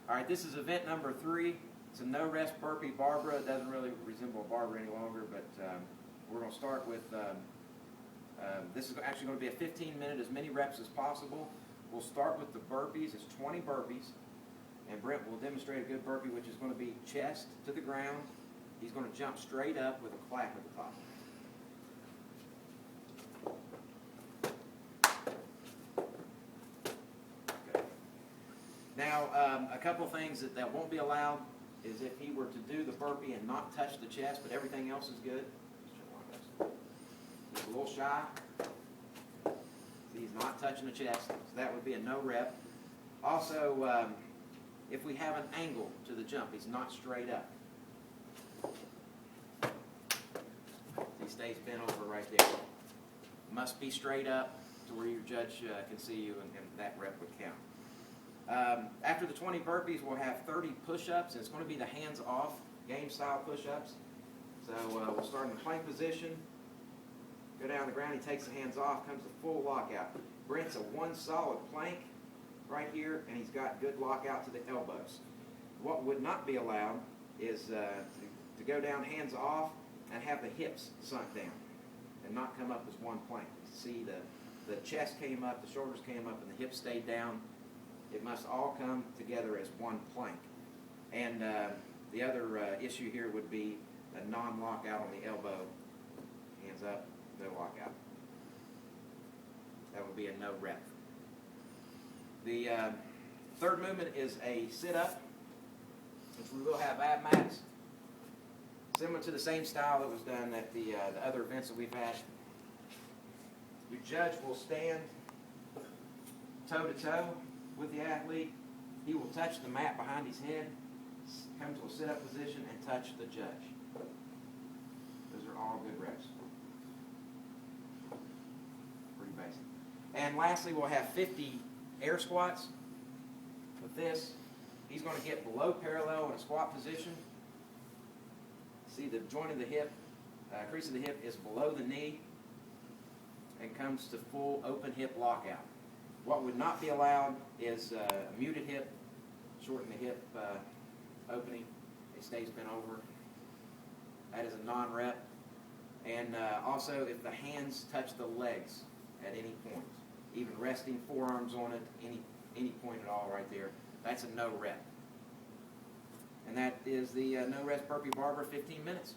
All right, this is event number 3. It's a no-rest burpee Barbara. It doesn't really resemble a Barbara any longer, but we're going to start with, this is actually going to be a 15-minute, as many reps as possible. We'll start with the burpees. It's 20 burpees, and Brent will demonstrate a good burpee, which is going to be chest to the ground. He's going to jump straight up with a clap at the top. Now, a couple of things that won't be allowed is if he were to do the burpee and not touch the chest, but everything else is good. He's a little shy. See, he's not touching the chest, so that would be a no rep. Also, if we have an angle to the jump, he's not straight up. He stays bent over right there. Must be straight up to where your judge can see you, and that rep would count. After the 20 burpees, we'll have 30 push-ups, and it's going to be the hands-off game-style push-ups. So we'll start in the plank position, go down the ground, he takes the hands off, comes to full lockout. Brent's a one solid plank right here, and he's got good lockout to the elbows. What would not be allowed is to go down hands off and have the hips sunk down and not come up as one plank. See, the chest came up, the shoulders came up, and the hips stayed down. It must all come together as one plank. And the other issue here would be a non-lockout on the elbow. Hands up, no lockout. That would be a no rep. The third movement is a sit-up, which we will have ab mats. Similar to the same style that was done at the other events that we've had. Your judge will stand toe-to-toe with the athlete. He will touch the mat behind his head, come to a sit-up position, and touch the judge. Those are all good reps. Pretty basic. And lastly, we'll have 50 air squats. With this, he's going to get below parallel in a squat position. See, the joint of the hip, crease of the hip is below the knee and comes to full open hip lockout. What would not be allowed is a muted hip, shorten the hip opening. It stays bent over. That is a non-rep. And also, if the hands touch the legs at any point, even resting forearms on it, any point at all right there, that's a no rep. And that is the no rest burpee Barbara 15 minutes.